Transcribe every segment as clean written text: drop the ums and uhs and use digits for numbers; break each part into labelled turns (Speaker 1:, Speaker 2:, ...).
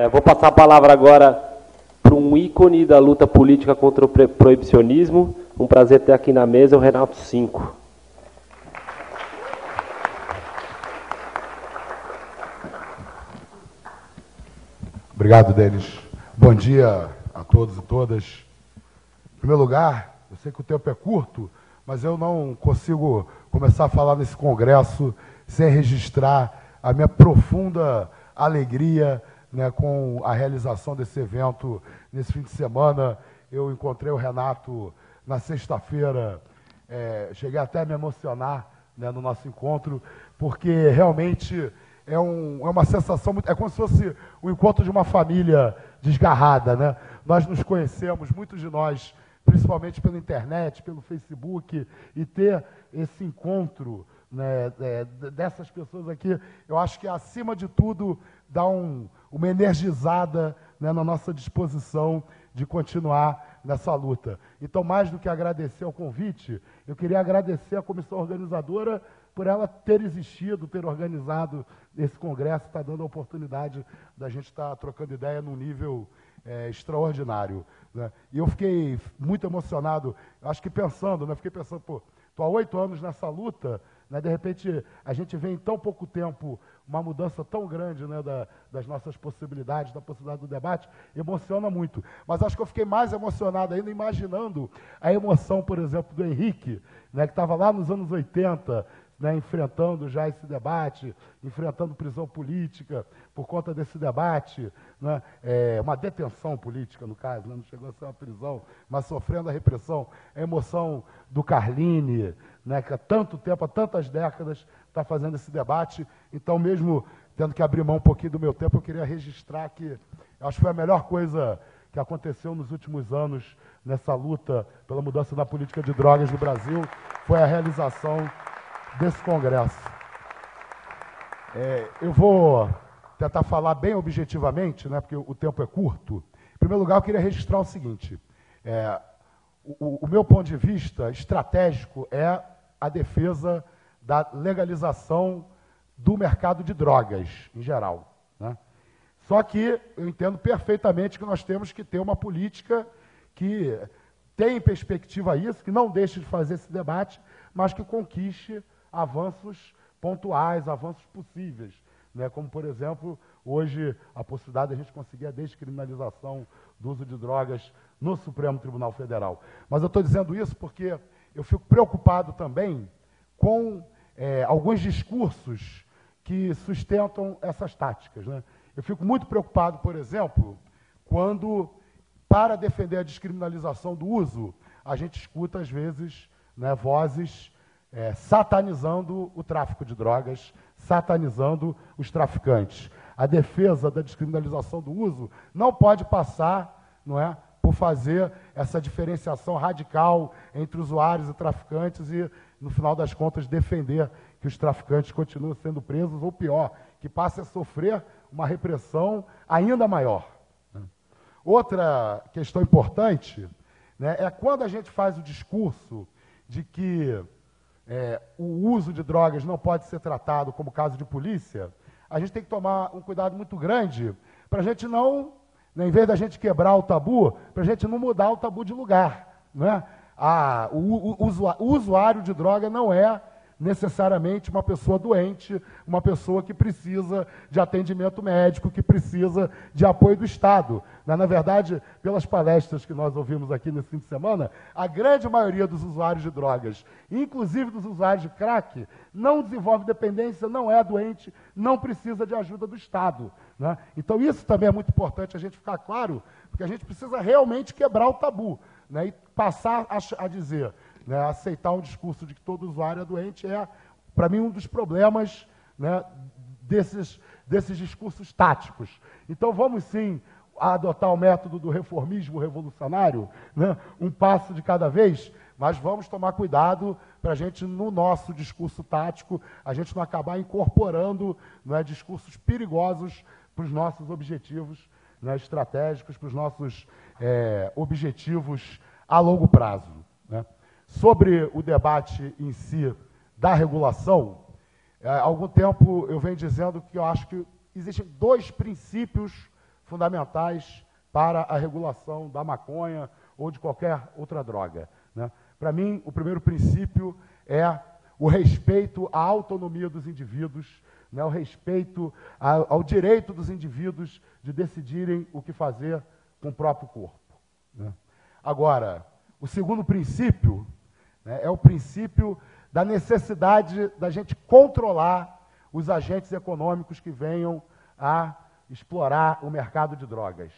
Speaker 1: Vou passar a palavra agora para um ícone da luta política contra o proibicionismo. Um prazer ter aqui na mesa o Renato Cinco.
Speaker 2: Obrigado, Denis. Bom dia a todos e todas. Em primeiro lugar, eu sei que o tempo é curto, mas eu não consigo começar a falar nesse congresso sem registrar a minha profunda alegria, né, com a realização desse evento nesse fim de semana. Eu encontrei o Renato na sexta-feira, cheguei até a me emocionar, né, no nosso encontro, porque realmente é uma sensação, é como se fosse o encontro de uma família desgarrada, né? Nós nos conhecemos, muitos de nós, principalmente pela internet, pelo Facebook, e ter esse encontro, né, dessas pessoas aqui, eu acho que, acima de tudo, dá uma energizada, né, na nossa disposição de continuar nessa luta. Então, mais do que agradecer o convite, eu queria agradecer à comissão organizadora por ela ter existido, ter organizado esse congresso, está dando a oportunidade da gente estar trocando ideia num nível extraordinário, né? E eu fiquei muito emocionado, acho que pensando, né? Fiquei pensando, pô, estou há 8 anos nessa luta, né? De repente a gente vê em tão pouco tempo uma mudança tão grande, né, das nossas possibilidades, da possibilidade do debate, emociona muito. Mas acho que eu fiquei mais emocionado ainda imaginando a emoção, por exemplo, do Henrique, né, que estava lá nos anos 80, né, enfrentando já esse debate, enfrentando prisão política por conta desse debate, né, uma detenção política, no caso, né, não chegou a ser uma prisão, mas sofrendo a repressão, a emoção do Carline, né, que há tanto tempo, há tantas décadas, está fazendo esse debate. Então, mesmo tendo que abrir mão um pouquinho do meu tempo, eu queria registrar que acho que foi a melhor coisa que aconteceu nos últimos anos nessa luta pela mudança da política de drogas no Brasil, foi a realização desse congresso. Eu vou tentar falar bem objetivamente, né, porque o tempo é curto. Em primeiro lugar, eu queria registrar o seguinte: o meu ponto de vista estratégico é a defesa da legalização do mercado de drogas, em geral, né? Só que eu entendo perfeitamente que nós temos que ter uma política que tenha em perspectiva isso, que não deixe de fazer esse debate, mas que conquiste avanços pontuais, avanços possíveis, né? Como, por exemplo, hoje a possibilidade de a gente conseguir a descriminalização do uso de drogas no Supremo Tribunal Federal. Mas eu estou dizendo isso porque eu fico preocupado também com alguns discursos que sustentam essas táticas, né? Eu fico muito preocupado, por exemplo, quando, para defender a descriminalização do uso, a gente escuta, às vezes, né, vozes satanizando o tráfico de drogas, satanizando os traficantes. A defesa da descriminalização do uso não pode passar, não é, por fazer essa diferenciação radical entre usuários e traficantes e, no final das contas, defender que os traficantes continuem sendo presos, ou pior, que passem a sofrer uma repressão ainda maior, né? Outra questão importante, né, é quando a gente faz o discurso de que o uso de drogas não pode ser tratado como caso de polícia, a gente tem que tomar um cuidado muito grande para a gente não, né, em vez da gente quebrar o tabu, para a gente não mudar o tabu de lugar, né? O usuário de droga não é necessariamente uma pessoa doente, uma pessoa que precisa de atendimento médico, que precisa de apoio do Estado. Na verdade, pelas palestras que nós ouvimos aqui nesse fim de semana, a grande maioria dos usuários de drogas, inclusive dos usuários de crack, não desenvolve dependência, não é doente, não precisa de ajuda do Estado, né? Então isso também é muito importante a gente ficar claro, porque a gente precisa realmente quebrar o tabu, né, e passar a dizer, né, aceitar um discurso de que todo usuário é doente para mim, um dos problemas, né, desses discursos táticos. Então, vamos sim adotar o método do reformismo revolucionário, né, um passo de cada vez, mas vamos tomar cuidado para a gente, no nosso discurso tático, a gente não acabar incorporando, né, discursos perigosos para os nossos objetivos, né, estratégicos, para os nossos objetivos a longo prazo, né? Sobre o debate em si da regulação, há algum tempo eu venho dizendo que eu acho que existem 2 princípios fundamentais para a regulação da maconha ou de qualquer outra droga, né? Para mim, o primeiro princípio é o respeito à autonomia dos indivíduos, né? O respeito ao direito dos indivíduos de decidirem o que fazer com o próprio corpo, né? Agora, o segundo princípio, né, é o princípio da necessidade da gente controlar os agentes econômicos que venham a explorar o mercado de drogas,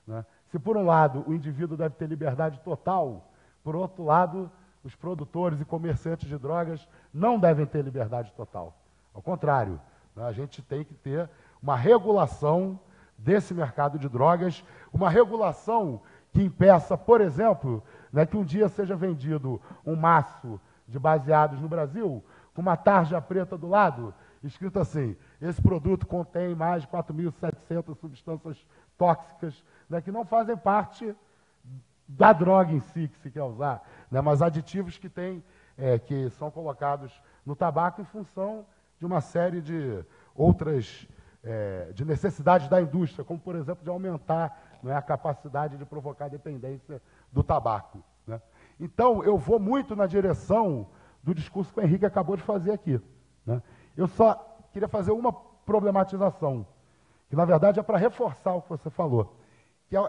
Speaker 2: né? Se, por um lado, o indivíduo deve ter liberdade total, por outro lado, os produtores e comerciantes de drogas não devem ter liberdade total. Ao contrário, né, a gente tem que ter uma regulação desse mercado de drogas, uma regulação que impeça, por exemplo, né, que um dia seja vendido um maço de baseados no Brasil, com uma tarja preta do lado, escrito assim: esse produto contém mais de 4.700 substâncias tóxicas, né, que não fazem parte da droga em si que se quer usar, né, mas aditivos que que são colocados no tabaco em função de uma série de outras de necessidades da indústria, como, por exemplo, de aumentar, né, a capacidade de provocar dependência do tabaco, né? Então, eu vou muito na direção do discurso que o Henrique acabou de fazer aqui, né? Eu só queria fazer uma problematização, que, na verdade, é para reforçar o que você falou, que é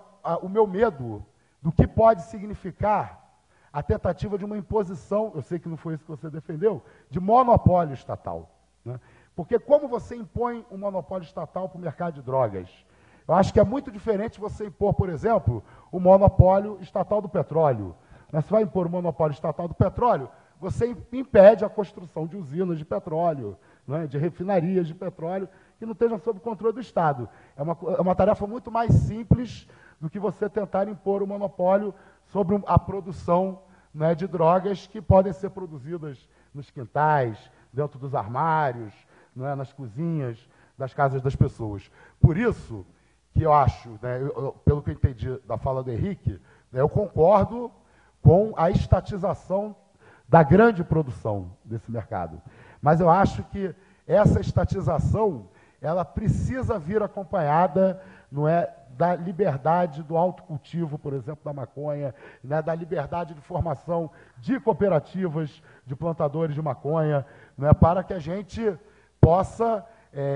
Speaker 2: o meu medo do que pode significar a tentativa de uma imposição, eu sei que não foi isso que você defendeu, de monopólio estatal, né? Porque como você impõe um monopólio estatal para o mercado de drogas? Eu acho que é muito diferente você impor, por exemplo, o monopólio estatal do petróleo. Você vai impor o monopólio estatal do petróleo, você impede a construção de usinas de petróleo, né, de refinarias de petróleo, que não estejam sob controle do Estado. É uma tarefa muito mais simples do que você tentar impor o monopólio sobre a produção, né, de drogas que podem ser produzidas nos quintais, dentro dos armários, né, nas cozinhas das casas das pessoas. Por isso que eu acho, né, pelo que eu entendi da fala do Henrique, né, eu concordo com a estatização da grande produção desse mercado. Mas eu acho que essa estatização, ela precisa vir acompanhada, não é, da liberdade do autocultivo, por exemplo, da maconha, né, da liberdade de formação de cooperativas de plantadores de maconha, né, para que a gente possa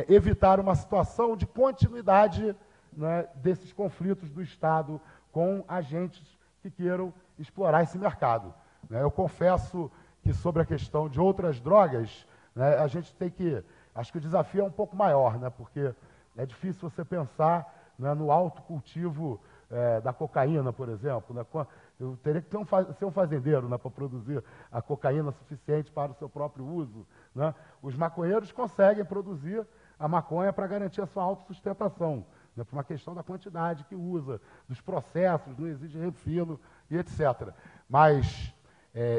Speaker 2: evitar uma situação de continuidade, né, desses conflitos do Estado com agentes que queiram explorar esse mercado, né? Eu confesso que sobre a questão de outras drogas, né, a gente tem que... Acho que o desafio é um pouco maior, né, porque é difícil você pensar, né, no autocultivo da cocaína, por exemplo, né? Eu teria que ser um fazendeiro, né, para produzir a cocaína suficiente para o seu próprio uso, né? Os maconheiros conseguem produzir a maconha para garantir a sua autossustentação, né, por uma questão da quantidade que usa, dos processos, não exige refino e etc. Mas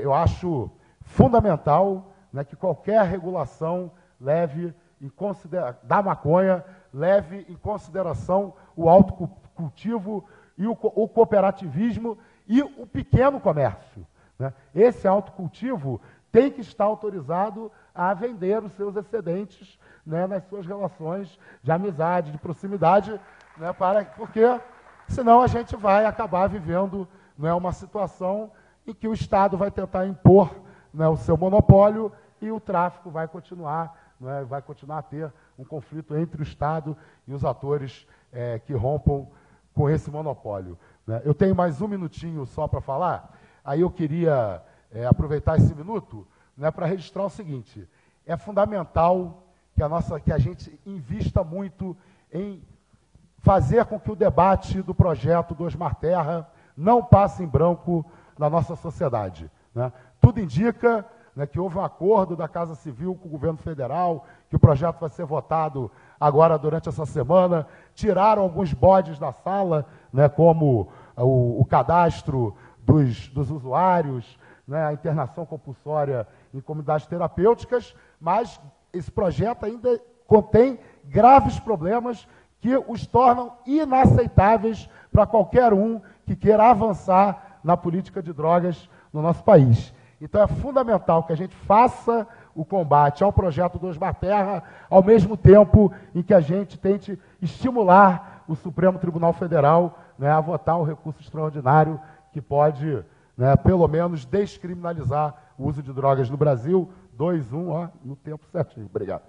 Speaker 2: eu acho fundamental, né, que qualquer regulação leve da maconha leve em consideração o autocultivo e o cooperativismo e o pequeno comércio, né? Esse autocultivo tem que estar autorizado a vender os seus excedentes, né, nas suas relações de amizade, de proximidade, né, porque senão a gente vai acabar vivendo, né, uma situação em que o Estado vai tentar impor, né, o seu monopólio e o tráfico vai continuar a ter um conflito entre o Estado e os atores que rompam com esse monopólio, né? Eu tenho mais um minutinho só para falar, aí eu queria aproveitar esse minuto, né, para registrar o seguinte: é fundamental que a gente invista muito em fazer com que o debate do projeto do Osmar Terra não passe em branco na nossa sociedade, né? Tudo indica, né, que houve um acordo da Casa Civil com o governo federal, que o projeto vai ser votado agora durante essa semana. Tiraram alguns bodes da sala, né, como o cadastro dos usuários, né, a internação compulsória em comunidades terapêuticas, mas esse projeto ainda contém graves problemas que os tornam inaceitáveis para qualquer um que queira avançar na política de drogas no nosso país. Então é fundamental que a gente faça o combate ao projeto do Osmar Terra, ao mesmo tempo em que a gente tente estimular o Supremo Tribunal Federal, né, a votar o recurso extraordinário que pode, né, pelo menos, descriminalizar o uso de drogas no Brasil. 2-1, ó, no tempo certinho. Obrigado.